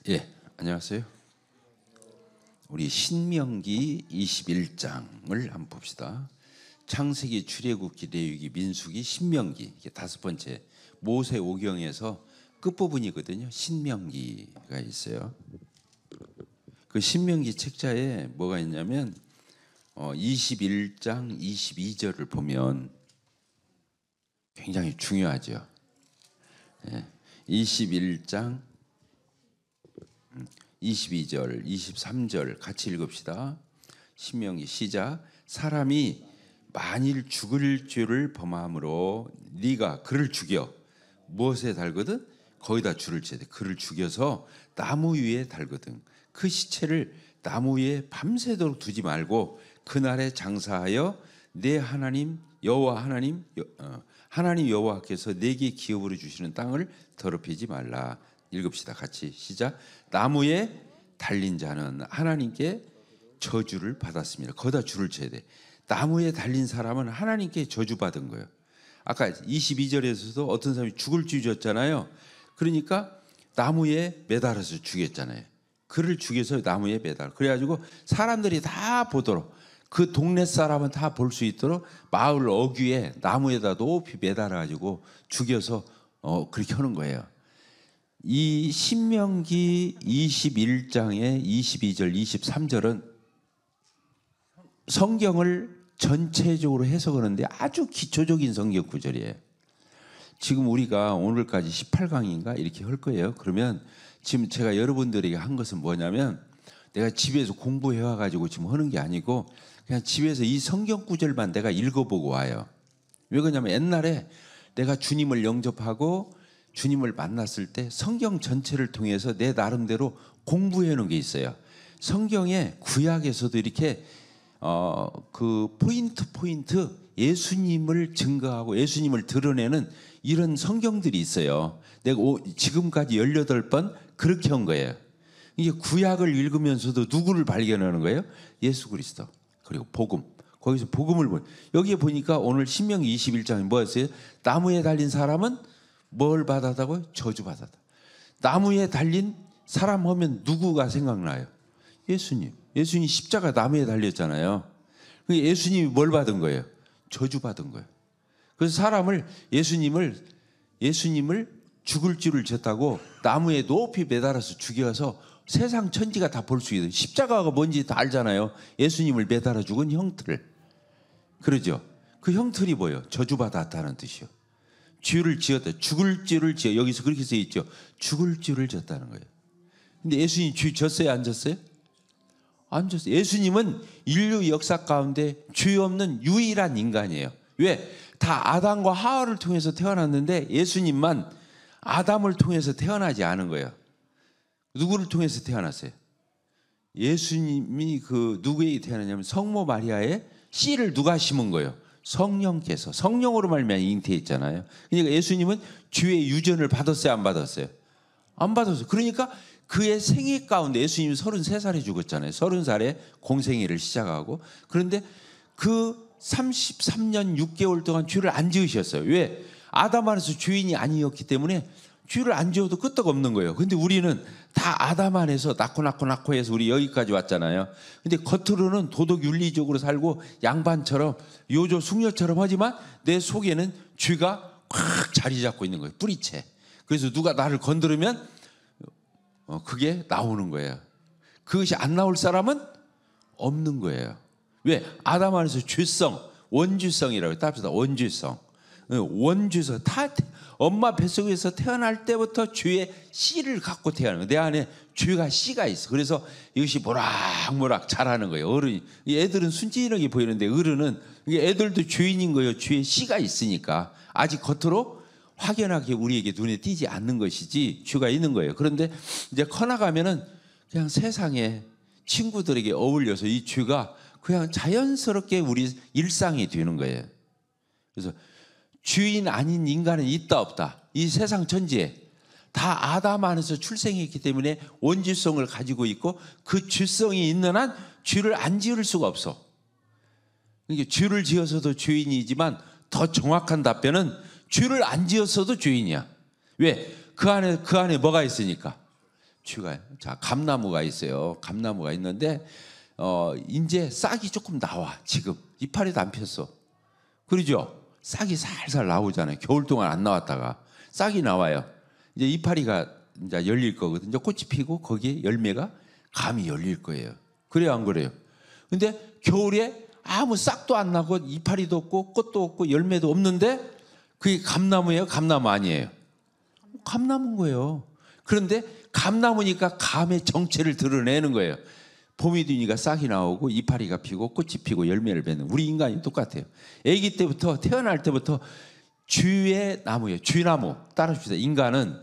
예, 안녕하세요. 우리 신명기 21장을 한번 봅시다. 창세기, 출애굽기, 레위기, 민수기, 신명기, 이게 다섯 번째 모세오경에서 끝부분이거든요. 신명기가 있어요. 그 신명기 책자에 뭐가 있냐면 21장 22절을 보면 굉장히 중요하죠. 21장 22절, 23절 같이 읽읍시다. 신명기 시작. 사람이 만일 죽을 죄를 범함으로 네가 그를 죽여 무엇에 달거든? 거기다 줄을 쳐야 돼. 그를 죽여서 나무 위에 달거든. 그 시체를 나무 위에 밤새도록 두지 말고 그날에 장사하여 내 하나님 하나님 여호와께서 내게 기업으로 주시는 땅을 더럽히지 말라. 읽읍시다. 같이 시작. 나무에 달린 자는 하나님께 저주를 받았습니다. 거기다 줄을 쳐야 돼. 나무에 달린 사람은 하나님께 저주받은 거예요. 아까 22절에서도 어떤 사람이 죽을 죄 졌잖아요. 그러니까 나무에 매달아서 죽였잖아요. 그를 죽여서 나무에 매달. 그래가지고 사람들이 다 보도록, 그 동네 사람은 다 볼 수 있도록 마을 어귀에 나무에다 높이 매달아가지고 죽여서 그렇게 하는 거예요. 이 신명기 21장의 22절, 23절은 성경을 전체적으로 해석하는데 아주 기초적인 성경 구절이에요. 지금 우리가 오늘까지 18강인가 이렇게 할 거예요. 그러면 지금 제가 여러분들에게 한 것은 뭐냐면 내가 집에서 공부해 와가지고 지금 하는 게 아니고 그냥 집에서 이 성경 구절만 내가 읽어보고 와요. 왜 그러냐면 옛날에 내가 주님을 영접하고 주님을 만났을 때 성경 전체를 통해서 내 나름대로 공부해 놓은 게 있어요. 성경에 구약에서도 이렇게 그 포인트 예수님을 증거하고 예수님을 드러내는 이런 성경들이 있어요. 내가 지금까지 18번 그렇게 한 거예요. 이게 구약을 읽으면서도 누구를 발견하는 거예요? 예수 그리스도. 그리고 복음. 거기서 복음을 여기에 보니까 오늘 신명기 21장에 뭐였어요? 나무에 달린 사람은 뭘 받았다고요? 저주받았다. 나무에 달린 사람 하면 누구가 생각나요? 예수님. 예수님 십자가 나무에 달렸잖아요. 예수님이 뭘 받은 거예요? 저주받은 거예요. 그래서 사람을 예수님을 죽을 줄을 졌다고 나무에 높이 매달아서 죽여서 세상 천지가 다 볼 수 있어요. 십자가가 뭔지 다 알잖아요. 예수님을 매달아 죽은 형틀을. 그러죠. 그 형틀이 뭐예요? 저주받았다는 뜻이요. 죄를 지었다. 죽을 죄를 지어. 여기서 그렇게 써 있죠. 죽을 죄를 졌다는 거예요. 근데 예수님 죄 졌어요? 안 졌어요? 안 졌어요. 예수님은 인류 역사 가운데 죄 없는 유일한 인간이에요. 왜? 다 아담과 하와를 통해서 태어났는데 예수님만 아담을 통해서 태어나지 않은 거예요. 누구를 통해서 태어났어요? 예수님이 그 누구에게 태어났냐면 성모 마리아의 씨를 누가 심은 거예요? 성령께서. 성령으로 말미암아 잉태했잖아요. 그러니까 예수님은 주의 유전을 받았어요? 안 받았어요? 안 받았어요. 그러니까 그의 생애 가운데 예수님이 33살에 죽었잖아요. 30살에 공생애를 시작하고. 그런데 그 33년 6개월 동안 죄를 안 지으셨어요. 왜? 아담 안에서 죄인이 아니었기 때문에 죄를 안 지어도 끄떡 없는 거예요. 근데 우리는 다 아담 안에서 낳고 해서 우리 여기까지 왔잖아요. 근데 겉으로는 도덕 윤리적으로 살고 양반처럼 요조 숙녀처럼 하지만 내 속에는 죄가 확 자리 잡고 있는 거예요. 뿌리채. 그래서 누가 나를 건드리면 그게 나오는 거예요. 그것이 안 나올 사람은 없는 거예요. 왜? 아담 안에서 죄성, 원죄성이라고 따릅니다. 원죄성. 원죄성. 엄마 뱃속에서 태어날 때부터 죄의 씨를 갖고 태어나는 거예요. 내 안에 죄가 씨가 있어. 그래서 이것이 모락모락 자라는 거예요. 어른이. 애들은 순진하게 보이는데 어른은 애들도 죄인인 거예요. 죄의 씨가 있으니까. 아직 겉으로 확연하게 우리에게 눈에 띄지 않는 것이지 죄가 있는 거예요. 그런데 이제 커나가면은 그냥 세상에 친구들에게 어울려서 이 죄가 그냥 자연스럽게 우리 일상이 되는 거예요. 그래서 죄인 아닌 인간은 있다 없다. 이 세상 천지에 다 아담 안에서 출생했기 때문에 원죄성을 가지고 있고 그 죄성이 있는 한 죄를 안 지을 수가 없어. 그러니까 죄를 지어서도 죄인이지만 더 정확한 답변은 죄를 안 지었어도 죄인이야. 왜? 그 안에 뭐가 있으니까? 쥐가 자 감나무가 있어요. 감나무가 있는데 이제 싹이 조금 나와. 지금 이파리도 안 폈어. 그러죠? 싹이 살살 나오잖아요. 겨울 동안 안 나왔다가 싹이 나와요. 이제 이파리가 이제 열릴 거거든요. 이제 꽃이 피고 거기에 열매가 감이 열릴 거예요. 그래요, 안 그래요? 근데 겨울에 아무 싹도 안 나고 이파리도 없고 꽃도 없고 열매도 없는데 그게 감나무예요? 감나무 아니에요? 감나무인 거예요. 그런데 감나무니까 감의 정체를 드러내는 거예요. 봄이 되니까 싹이 나오고 이파리가 피고 꽃이 피고 열매를 맺는 우리 인간이 똑같아요. 아기 때부터 태어날 때부터 주의 나무예요. 주나무. 따라합시다. 인간은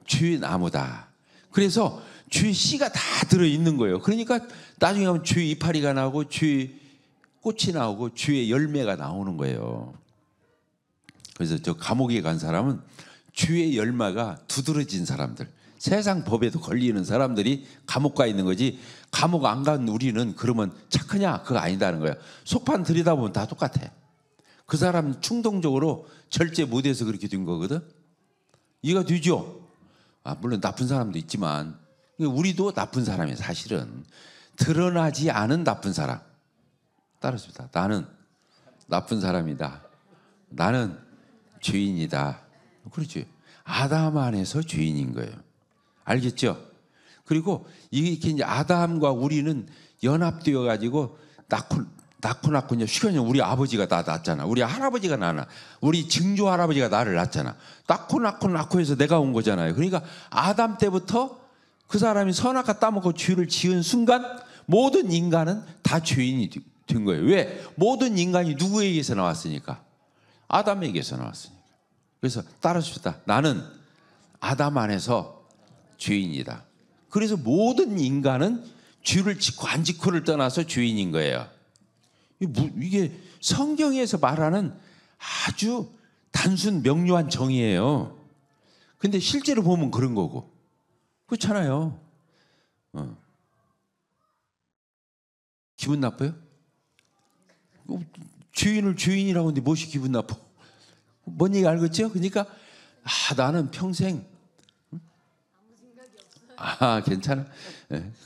주의 나무다. 그래서 주의 씨가 다 들어있는 거예요. 그러니까 나중에 하면 주의 이파리가 나오고 주의 꽃이 나오고 주의 열매가 나오는 거예요. 그래서 저 감옥에 간 사람은 주의 열매가 두드러진 사람들, 세상 법에도 걸리는 사람들이 감옥 가 있는 거지, 감옥 안 간 우리는 그러면 착하냐? 그거 아니다는 거야. 속판 들여다보면 다 똑같아. 그 사람 충동적으로 절제 못해서 그렇게 된 거거든. 이해가 되죠? 물론 나쁜 사람도 있지만 우리도 나쁜 사람이에요. 사실은 드러나지 않은 나쁜 사람. 따라합시다. 나는 나쁜 사람이다. 나는 죄인이다. 그렇지. 아담 안에서 죄인인 거예요. 알겠죠? 그리고 이게 이제 아담과 우리는 연합되어 가지고 낳고 이제 시간이 우리 아버지가 나 낳았잖아. 우리 할아버지가 나나. 우리 증조 할아버지가 나를 낳았잖아. 낳고 해서 내가 온 거잖아요. 그러니까 아담 때부터 그 사람이 선악과 따먹고 죄를 지은 순간 모든 인간은 다 죄인이 된 거예요. 왜? 모든 인간이 누구에게서 나왔으니까? 아담에게서 나왔으니까. 그래서 따라합시다. 나는 아담 안에서 죄인이다. 그래서 모든 인간은 죄를 짓고 안 짓고를 떠나서 죄인인 거예요. 이게 성경에서 말하는 아주 단순 명료한 정의예요. 근데 실제로 보면 그런 거고. 그렇잖아요. 기분 나빠요? 죄인을 죄인이라고 하는데 무엇이 기분 나빠? 뭔 얘기 알겠죠? 그러니까 나는 평생 괜찮아.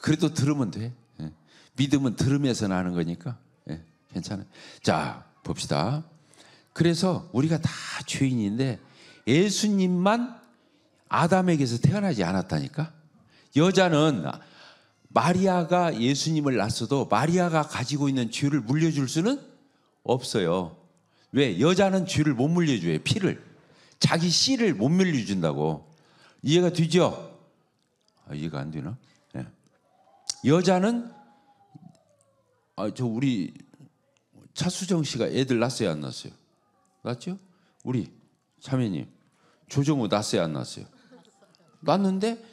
그래도 들으면 돼. 믿음은 들으면서 나는 거니까 괜찮아. 자, 봅시다. 그래서 우리가 다 죄인인데 예수님만 아담에게서 태어나지 않았다니까. 여자는 마리아가 예수님을 낳았어도 마리아가 가지고 있는 죄를 물려줄 수는 없어요. 왜? 여자는 죄를 못 물려줘요. 피를. 자기 씨를 못 물려준다고. 이해가 되죠? 이해가 안 되나? 네. 여자는 우리 차수정 씨가 애들 낳았어요, 안 낳았어요? 낳았죠? 우리 자매님 조정우 낳았어요, 안 낳았어요? 낳았는데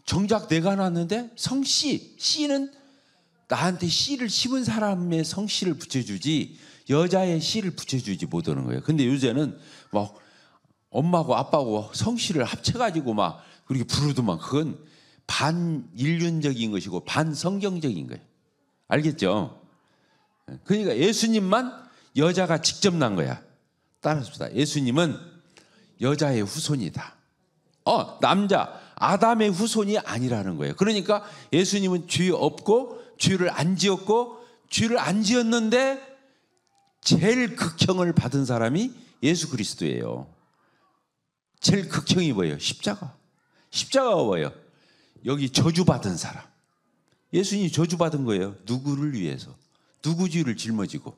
정작 내가 낳았는데 성씨, 씨는 나한테 씨를 심은 사람의 성씨를 붙여주지 여자의 씨를 붙여주지 못하는 거예요. 근데 요새는 막 엄마하고 아빠하고 성씨를 합쳐가지고 막 그렇게 부르더만 그건 반인륜적인 것이고 반성경적인 거예요. 알겠죠? 그러니까 예수님만 여자가 직접 난 거야. 따라합시다. 예수님은 여자의 후손이다. 남자 아담의 후손이 아니라는 거예요. 그러니까 예수님은 죄 없고 죄를 안 지었고 죄를 안 지었는데 제일 극형을 받은 사람이 예수 그리스도예요. 제일 극형이 뭐예요? 십자가. 십자가가 뭐예요? 여기 저주받은 사람. 예수님이 저주받은 거예요. 누구를 위해서? 누구 죄를 짊어지고?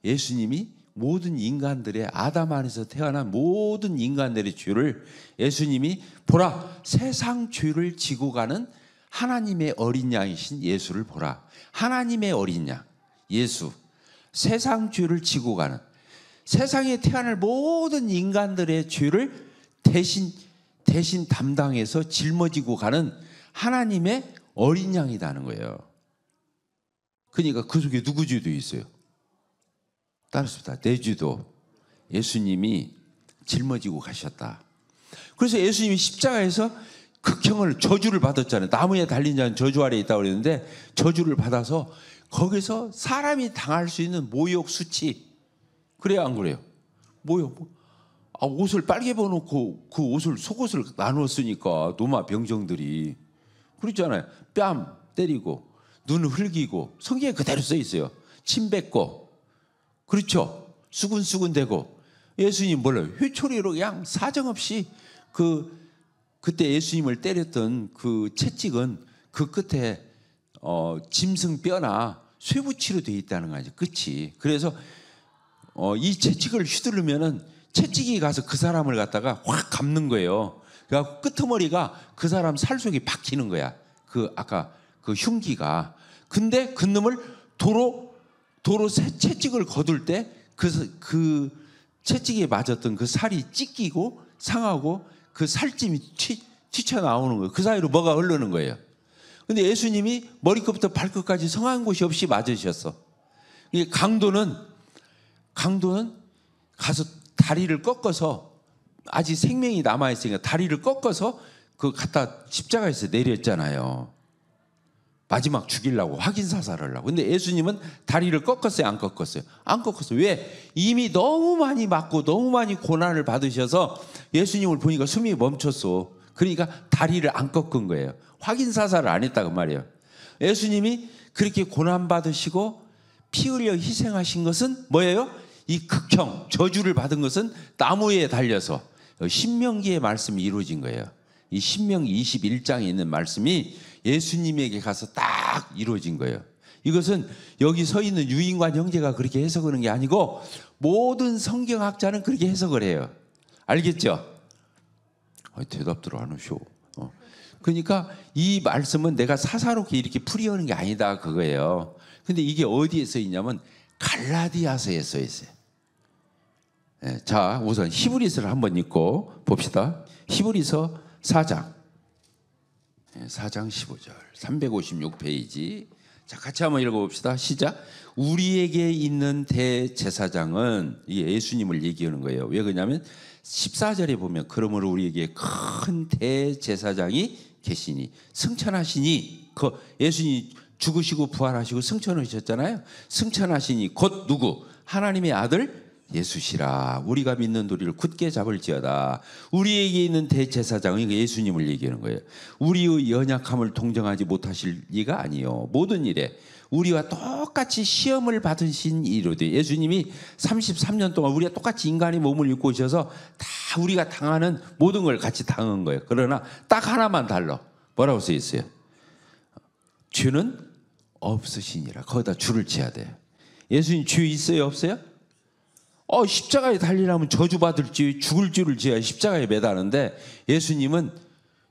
예수님이 모든 인간들의 아담 안에서 태어난 모든 인간들의 죄를 예수님이 보라 세상 죄를 지고 가는 하나님의 어린 양이신 예수를 보라. 하나님의 어린 양 예수 세상 죄를 지고 가는 세상에 태어날 모든 인간들의 죄를 대신 담당해서 짊어지고 가는 하나님의 어린 양이라는 거예요. 그러니까 그 속에 누구 죄도 있어요? 따라합시다. 내 죄도 예수님이 짊어지고 가셨다. 그래서 예수님이 십자가에서 극형을 저주를 받았잖아요. 나무에 달린 자는 저주 아래에 있다고 그랬는데 저주를 받아서 거기서 사람이 당할 수 있는 모욕 수치. 그래요, 안 그래요? 모욕. 옷을 빨개 입어놓고 그 옷을 속옷을 나누었으니까 노마 병정들이 그렇잖아요. 뺨 때리고 눈 흘기고 성경에 그대로 써 있어요. 침 뱉고 그렇죠. 수군수군대고 예수님 몰라요. 회초리로 그냥 사정없이 그때 예수님을 때렸던 그 채찍은 그 끝에 짐승 뼈나 쇠붙이로 되어 있다는 거죠. 끝이. 그래서 이 채찍을 휘두르면은 채찍이 가서 그 사람을 갖다가 확 감는 거예요. 그래서 끄트머리가 그 사람 살 속에 박히는 거야. 아까 그 흉기가. 근데 그 놈을 도로 채찍을 거둘 때 그 채찍에 맞았던 그 살이 찢기고 상하고 그 살찜이 튀쳐나오는 거예요. 그 사이로 뭐가 흐르는 거예요. 근데 예수님이 머리끝부터 발끝까지 성한 곳이 없이 맞으셨어. 강도는 가서 다리를 꺾어서 아직 생명이 남아있으니까 다리를 꺾어서 갖다 십자가에서 내렸잖아요. 마지막 죽이려고 확인사살을 하려고. 근데 예수님은 다리를 꺾었어요? 안 꺾었어요? 안 꺾었어요. 왜? 이미 너무 많이 맞고 너무 많이 고난을 받으셔서 예수님을 보니까 숨이 멈췄어. 그러니까 다리를 안 꺾은 거예요. 확인사살을 안 했다고 말이에요. 예수님이 그렇게 고난받으시고 피 흘려 희생하신 것은 뭐예요? 이 극형, 저주를 받은 것은 나무에 달려서 신명기의 말씀이 이루어진 거예요. 이 신명기 21장에 있는 말씀이 예수님에게 가서 딱 이루어진 거예요. 이것은 여기 서 있는 유인관 형제가 그렇게 해석하는 게 아니고 모든 성경학자는 그렇게 해석을 해요. 알겠죠? 대답들 안 하셔. 그러니까 이 말씀은 내가 사사롭게 이렇게 풀이하는 게 아니다 그거예요. 근데 이게 어디에 써 있냐면 갈라디아서에 써 있어요. 자, 우선 히브리서를 한번 읽고 봅시다. 히브리서 4장 15절 356페이지. 자, 같이 한번 읽어봅시다. 시작. 우리에게 있는 대제사장은 예수님을 얘기하는 거예요. 왜 그러냐면 14절에 보면 그러므로 우리에게 큰 대제사장이 계시니 승천하시니 예수님이 죽으시고 부활하시고 승천하셨잖아요. 승천하시니 곧 누구? 하나님의 아들 예수시라. 우리가 믿는 도리를 굳게 잡을지어다. 우리에게 있는 대제사장은 예수님을 얘기하는 거예요. 우리의 연약함을 동정하지 못하실 리가 아니요 모든 일에 우리와 똑같이 시험을 받으신 이로되. 예수님이 33년 동안 우리가 똑같이 인간의 몸을 입고 오셔서 다 우리가 당하는 모든 걸 같이 당한 거예요. 그러나 딱 하나만 달라. 뭐라고 써 있어요? 죄는 없으시니라. 거기다 줄을 쳐야 돼요. 예수님 죄 있어요? 없어요? 십자가에 달리려면 저주받을지 죽을 줄을 지어야 십자가에 매다는데 예수님은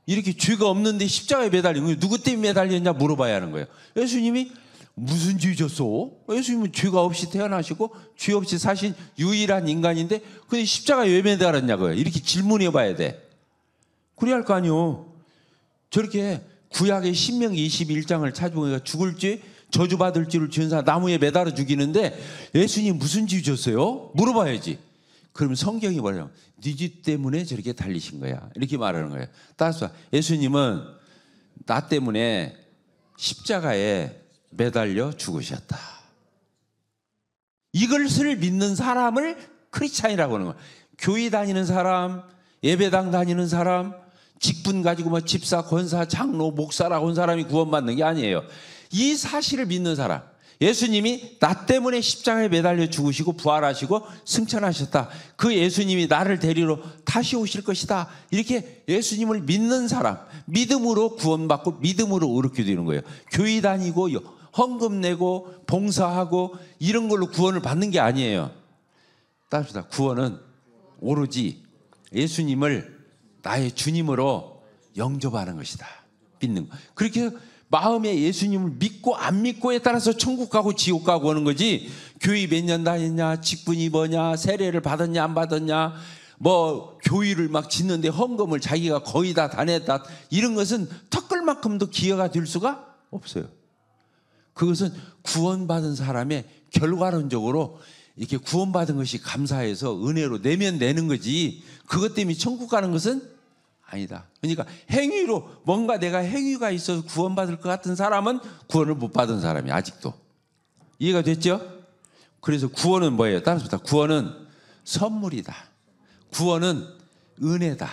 이렇게 죄가 없는데 십자가에 매달린 거예요. 누구 때문에 매달렸냐 물어봐야 하는 거예요. 예수님이 무슨 죄 졌어? 예수님은 죄가 없이 태어나시고 죄 없이 사신 유일한 인간인데 근데 십자가에 왜 매달았냐고요. 이렇게 질문해 봐야 돼. 그래야 할 거 아니요. 저렇게 구약의 신명기 21장을 찾아보니까 죽을 죄 저주받을 죄를 지은 사람 나무에 매달아 죽이는데 예수님 무슨 죄 졌어요? 물어봐야지. 그러면 성경이 뭐냐면 네 죄 때문에 저렇게 달리신 거야. 이렇게 말하는 거예요. 따라서 예수님은 나 때문에 십자가에 매달려 죽으셨다. 이것을 믿는 사람을 크리스찬이라고 하는 거예요. 교회 다니는 사람, 예배당 다니는 사람, 직분 가지고 뭐 집사, 권사, 장로, 목사라고 한 사람이 구원받는 게 아니에요. 이 사실을 믿는 사람. 예수님이 나 때문에 십자가에 매달려 죽으시고 부활하시고 승천하셨다. 그 예수님이 나를 데리러 다시 오실 것이다. 이렇게 예수님을 믿는 사람, 믿음으로 구원받고 믿음으로 의롭게 되는 거예요. 교회 다니고 헌금 내고 봉사하고 이런 걸로 구원을 받는 게 아니에요. 따릅시다. 구원은 오로지 예수님을 나의 주님으로 영접하는 것이다. 믿는 거. 그렇게 해서 마음에 예수님을 믿고 안 믿고에 따라서 천국 가고 지옥 가고 하는 거지. 교회 몇 년 다녔냐, 직분이 뭐냐, 세례를 받았냐 안 받았냐, 뭐 교회를 막 짓는데 헌금을 자기가 거의 다 냈다, 이런 것은 턱걸만큼도 기여가 될 수가 없어요. 그것은 구원받은 사람의 결과론적으로 이렇게 구원받은 것이 감사해서 은혜로 내면 내는 거지, 그것 때문에 천국 가는 것은 아니다. 그러니까 행위로 뭔가 내가 행위가 있어서 구원받을 것 같은 사람은 구원을 못 받은 사람이 아직도. 이해가 됐죠? 그래서 구원은 뭐예요? 따라서 구원은 선물이다. 구원은 은혜다.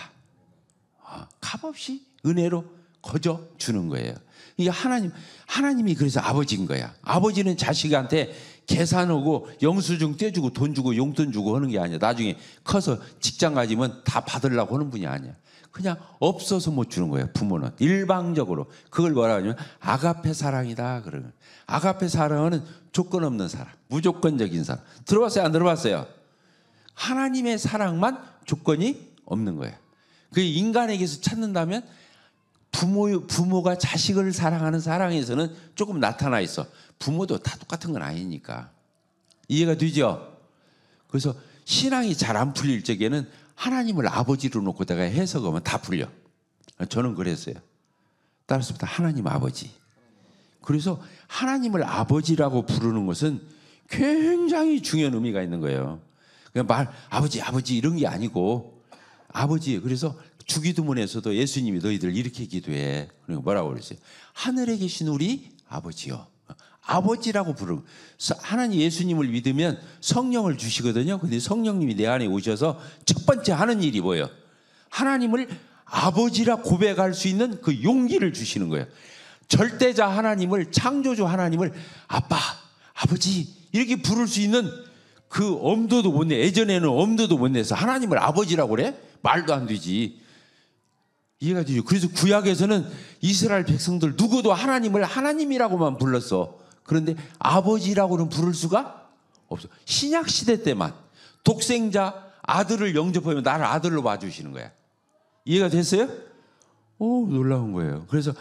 값없이 은혜로 거저 주는 거예요. 이게 하나님이 그래서 아버지인 거야. 아버지는 자식한테 계산하고 영수증 떼주고 돈 주고 용돈 주고 하는 게 아니야. 나중에 커서 직장 가지면 다 받으려고 하는 분이 아니야. 그냥 없어서 못 주는 거예요. 부모는 일방적으로. 그걸 뭐라 하냐면 아가페 사랑이다 그러는. 아가페 사랑은 조건 없는 사랑, 무조건적인 사랑. 들어봤어요? 안 들어봤어요? 하나님의 사랑만 조건이 없는 거예요. 그 인간에게서 찾는다면 부모가 자식을 사랑하는 사랑에서는 조금 나타나 있어. 부모도 다 똑같은 건 아니니까. 이해가 되죠? 그래서 신앙이 잘 안 풀릴 적에는 하나님을 아버지로 놓고 내가 해석하면 다 풀려. 저는 그랬어요. 따라서부터 하나님 아버지. 그래서 하나님을 아버지라고 부르는 것은 굉장히 중요한 의미가 있는 거예요. 그냥 아버지 이런 게 아니고 아버지. 그래서 주기도문에서도 예수님이 너희들 이렇게 기도해. 그러니까 뭐라고 그랬어요? 하늘에 계신 우리 아버지요. 아버지라고 부르는. 하나님 예수님을 믿으면 성령을 주시거든요. 근데 성령님이 내 안에 오셔서 첫 번째 하는 일이 뭐예요? 하나님을 아버지라 고백할 수 있는 그 용기를 주시는 거예요. 절대자 하나님을, 창조주 하나님을 아빠, 아버지 이렇게 부를 수 있는 그 엄두도 못 내. 예전에는 엄두도 못 내서 하나님을 아버지라고 그래? 말도 안 되지. 이해가 되죠? 그래서 구약에서는 이스라엘 백성들 누구도 하나님을 하나님이라고만 불렀어. 그런데 아버지라고는 부를 수가 없어. 신약 시대 때만 독생자 아들을 영접하면 나를 아들로 봐주시는 거야. 이해가 됐어요? 오, 놀라운 거예요. 그래서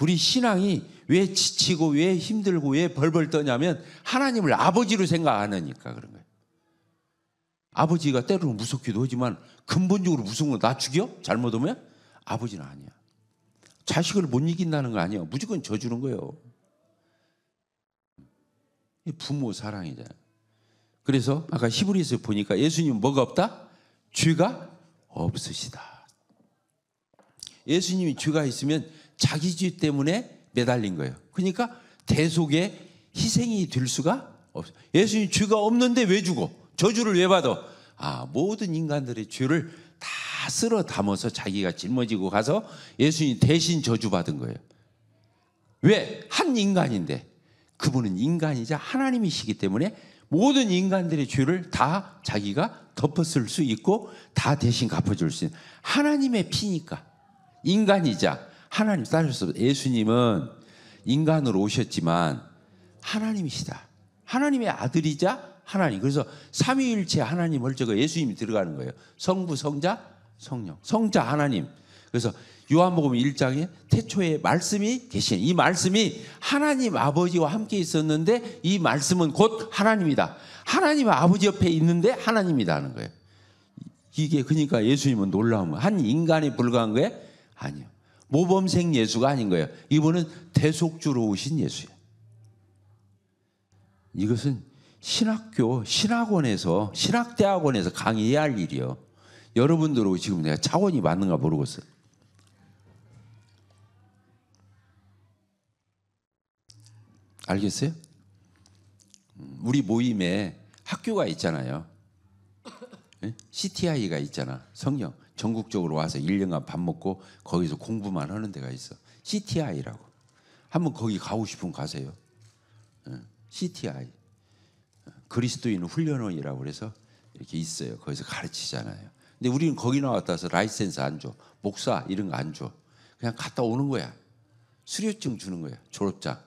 우리 신앙이 왜 지치고 왜 힘들고 왜 벌벌 떠냐면 하나님을 아버지로 생각 안 하니까 그런 거예요. 아버지가 때로는 무섭기도 하지만 근본적으로 무서운 건 나 죽여? 잘못하면? 아버지는 아니야. 자식을 못 이긴다는 거 아니야. 무조건 져주는 거예요. 부모 사랑이잖아요. 그래서 아까 히브리서 보니까 예수님은 뭐가 없다? 죄가 없으시다. 예수님이 죄가 있으면 자기 죄 때문에 매달린 거예요. 그러니까 대속의 희생이 될 수가 없어요. 예수님 죄가 없는데 왜 죽어? 저주를 왜 받아? 모든 인간들의 죄를 다 쓸어 담아서 자기가 짊어지고 가서 예수님 대신 저주받은 거예요. 왜? 한 인간인데 그분은 인간이자 하나님이시기 때문에 모든 인간들의 죄를 다 자기가 덮었을 수 있고 다 대신 갚아줄 수 있는 하나님의 피니까 인간이자 하나님. 따라서 예수님은 인간으로 오셨지만 하나님이시다. 하나님의 아들이자 하나님. 그래서 삼위일체 하나님 헐저가 예수님이 들어가는 거예요. 성부, 성자, 성령. 성자 하나님. 그래서 요한복음 1장에 태초에 말씀이 계신 이 말씀이 하나님 아버지와 함께 있었는데 이 말씀은 곧 하나님이다. 하나님 아버지 옆에 있는데 하나님이다 하는 거예요. 이게 그러니까 예수님은 놀라운 거예요. 한 인간에 불과한 거예요? 아니요. 모범생 예수가 아닌 거예요. 이분은 대속주로 오신 예수예요. 이것은 신학교, 신학원에서, 신학대학원에서 강의해야 할 일이요. 여러분들하고 지금 내가 차원이 맞는가 모르겠어요. 알겠어요? 우리 모임에 학교가 있잖아요. CTI가 있잖아. 성령. 전국적으로 와서 1년간 밥 먹고 거기서 공부만 하는 데가 있어. CTI라고. 한번 거기 가고 싶으면 가세요. CTI. 그리스도인 훈련원이라고 그래서 이렇게 있어요. 거기서 가르치잖아요. 근데 우리는 거기 나왔다서 라이센스 안 줘. 목사 이런 거 안 줘. 그냥 갔다 오는 거야. 수료증 주는 거야. 졸업장.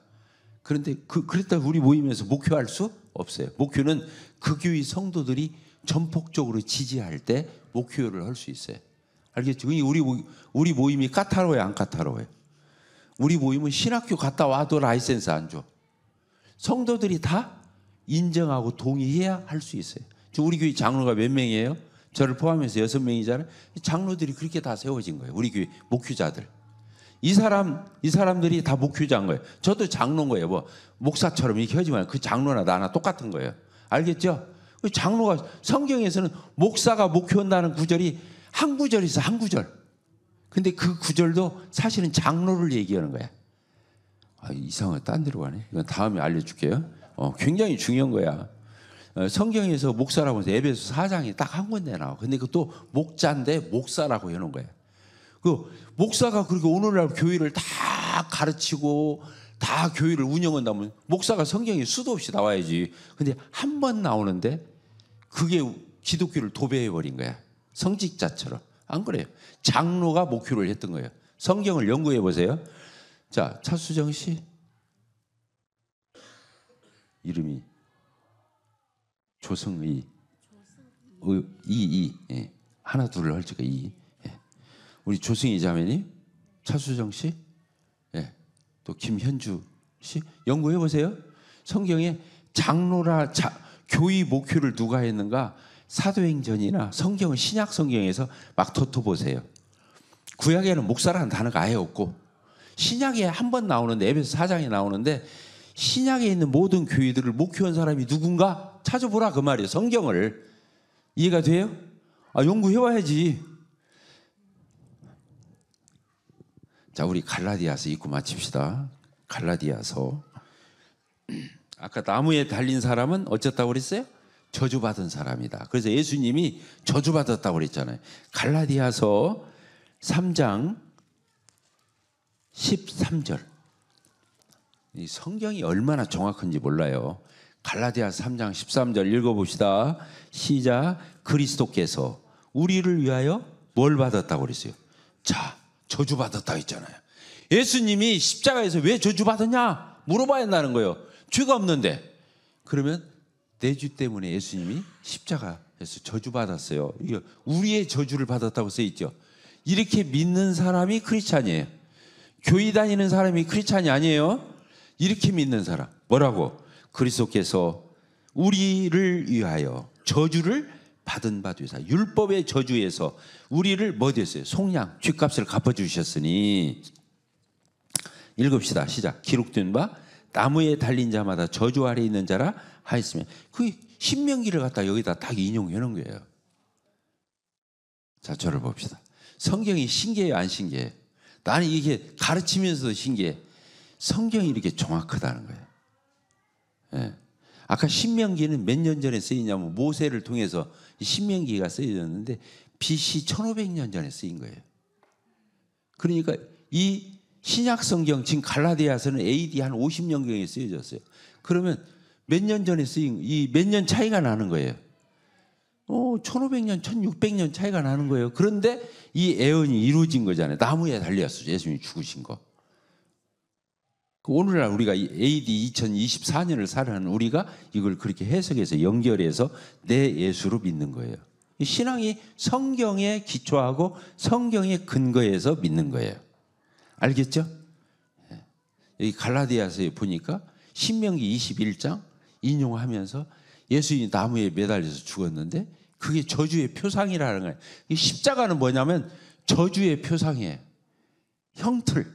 그런데 그랬다 우리 모임에서 목회할 수 없어요. 목회는 그 교회 성도들이 전폭적으로 지지할 때 목회를 할 수 있어요. 알겠죠? 우리 모임이 까다로워요, 안 까다로워요? 우리 모임은 신학교 갔다 와도 라이센스 안 줘. 성도들이 다 인정하고 동의해야 할 수 있어요. 우리 교회 장로가 몇 명이에요? 저를 포함해서 6명이잖아요. 장로들이 그렇게 다 세워진 거예요. 우리 교회 목회자들. 이 사람들이 다 목회자인 거예요. 저도 장로인 거예요. 뭐 목사처럼 이렇게 하지만 그 장로나 나나 똑같은 거예요. 알겠죠? 장로가 성경에서는 목사가 목회한다는 구절이 한 구절 있어, 한 구절. 근데 그 구절도 사실은 장로를 얘기하는 거야. 이상하게 딴 데로 가네. 이건 다음에 알려줄게요. 굉장히 중요한 거야. 성경에서 목사라고 해서 에베소 4장에 딱 한 군데 나와. 근데 그것도 목자인데 목사라고 해놓은 거야. 그 목사가 그렇게 오늘날 교회를 다 가르치고 다 교회를 운영한다면 목사가 성경에 수도 없이 나와야지. 근데 한 번 나오는데 그게 기독교를 도배해버린 거야. 성직자처럼. 안 그래요. 장로가 목표를 했던 거예요. 성경을 연구해 보세요. 자, 차수정 씨 이름이 조성의 이 예. 하나 둘을 헐지가 이 예. 우리 조승희 자매님 차수정 씨 예. 또 김현주 씨 연구해 보세요. 성경에 장로라 교의 목표를 누가 했는가 사도행전이나 성경은 신약 성경에서 막 덮어보세요. 구약에는 목사라는 단어가 아예 없고 신약에 한 번 나오는데 에베소 4장에 나오는데 신약에 있는 모든 교회들을 목표한 사람이 누군가 찾아보라 그 말이에요. 성경을. 이해가 돼요? 연구해봐야지. 자, 우리 갈라디아서 읽고 마칩시다. 갈라디아서. 아까 나무에 달린 사람은 어쨌다고 그랬어요? 저주받은 사람이다. 그래서 예수님이 저주받았다고 그랬잖아요. 갈라디아서 3장 13절. 이 성경이 얼마나 정확한지 몰라요. 갈라디아서 3장 13절 읽어봅시다. 시작. 그리스도께서 우리를 위하여 뭘 받았다고 그랬어요? 자, 저주받았다고 했잖아요. 예수님이 십자가에서 왜 저주받았냐? 물어봐야 한다는 거예요. 죄가 없는데. 그러면 내 죄 때문에 예수님이 십자가에서 저주받았어요. 이게 우리의 저주를 받았다고 써있죠. 이렇게 믿는 사람이 크리스찬이에요. 교회 다니는 사람이 크리스찬이 아니에요. 이렇게 믿는 사람. 뭐라고? 그리스도께서 우리를 위하여 저주를 받은 바 되사 율법의 저주에서 우리를 뭐 됐어요? 속량, 죗값을 갚아주셨으니. 읽읍시다. 시작. 기록된 바 나무에 달린 자마다 저주 아래 있는 자라 하였으면. 그 신명기를 갖다 여기다 딱 인용해 놓은 거예요. 자, 저를 봅시다. 성경이 신기해요, 안 신기해요? 나는 이게 가르치면서도 신기해. 성경이 이렇게 정확하다는 거예요. 예. 아까 신명기는 몇 년 전에 쓰이냐면 모세를 통해서 신명기가 쓰여졌는데 BC 1500년 전에 쓰인 거예요. 그러니까 이 신약 성경 지금 갈라디아서는 AD 한 50년경에 쓰여졌어요. 그러면 몇 년 전에 쓰인 이 몇 년 차이가 나는 거예요. 1500년, 1600년 차이가 나는 거예요. 그런데 이 애언이 이루어진 거잖아요. 나무에 달렸어요. 예수님이 죽으신 거. 오늘날 우리가 AD 2024년을 살아가는 우리가 이걸 그렇게 해석해서 연결해서 내 예수로 믿는 거예요. 신앙이 성경에 기초하고 성경에 근거해서 믿는 거예요. 알겠죠? 여기 갈라디아서에 보니까 신명기 21장 인용하면서 예수님이 나무에 매달려서 죽었는데 그게 저주의 표상이라는 거예요. 이 십자가는 뭐냐면 저주의 표상이에요. 형틀.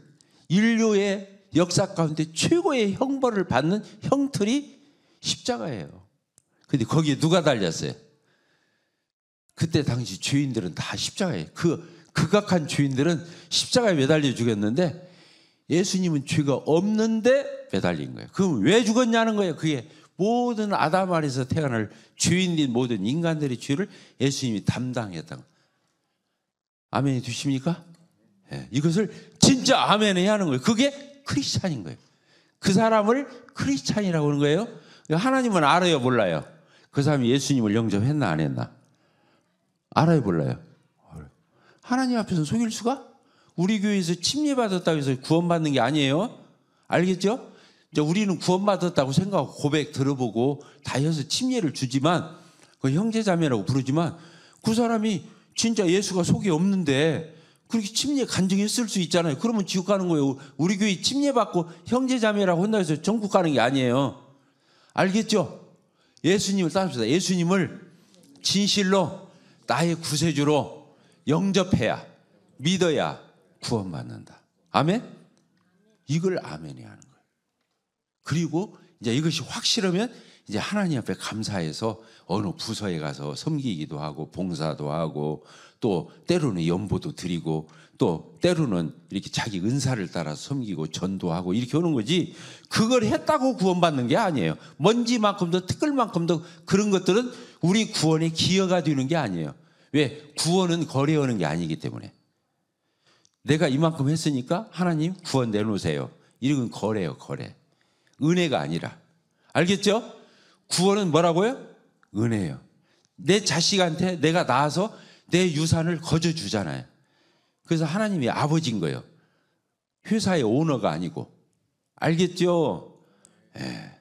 인류의 역사 가운데 최고의 형벌을 받는 형틀이 십자가예요. 근데 거기에 누가 달렸어요? 그때 당시 죄인들은 다 십자가예요. 극악한 죄인들은 십자가에 매달려 죽였는데 예수님은 죄가 없는데 매달린 거예요. 그럼 왜 죽었냐는 거예요. 그게 모든 아담 아래서 태어날 죄인인 모든 인간들의 죄를 예수님이 담당했다고. 아멘이 되십니까? 네. 이것을 진짜 아멘 해야 하는 거예요. 그게 크리스찬인 거예요. 그 사람을 크리스찬이라고 하는 거예요. 하나님은 알아요, 몰라요? 그 사람이 예수님을 영접했나 안 했나? 알아요, 몰라요? 하나님 앞에서 속일 수가? 우리 교회에서 침례받았다고 해서 구원받는 게 아니에요. 알겠죠? 이제 우리는 구원받았다고 생각하고 고백 들어보고 다 해서 침례를 주지만 그 형제자매라고 부르지만 그 사람이 진짜 예수가 속에 없는데 그렇게 침례 간증했을 수 있잖아요. 그러면 지옥 가는 거예요. 우리 교회 침례받고 형제자매라고 한다고 해서 전국 가는 게 아니에요. 알겠죠? 예수님을 따릅시다. 예수님을 진실로 나의 구세주로 영접해야, 믿어야 구원받는다. 아멘? 이걸 아멘이 하는 거예요. 그리고 이제 이것이 확실하면 이제 하나님 앞에 감사해서 어느 부서에 가서 섬기기도 하고 봉사도 하고 또 때로는 연보도 드리고 또 때로는 이렇게 자기 은사를 따라 섬기고 전도하고 이렇게 오는 거지, 그걸 했다고 구원받는 게 아니에요. 먼지만큼도 티끌만큼도 그런 것들은 우리 구원의 기여가 되는 게 아니에요. 왜? 구원은 거래하는 게 아니기 때문에. 내가 이만큼 했으니까 하나님 구원 내놓으세요. 이건 거래예요, 거래. 은혜가 아니라. 알겠죠? 구원은 뭐라고요? 은혜예요. 내 자식한테 내가 낳아서 내 유산을 거저 주잖아요. 그래서 하나님이 아버지인 거예요. 회사의 오너가 아니고. 알겠죠? 예.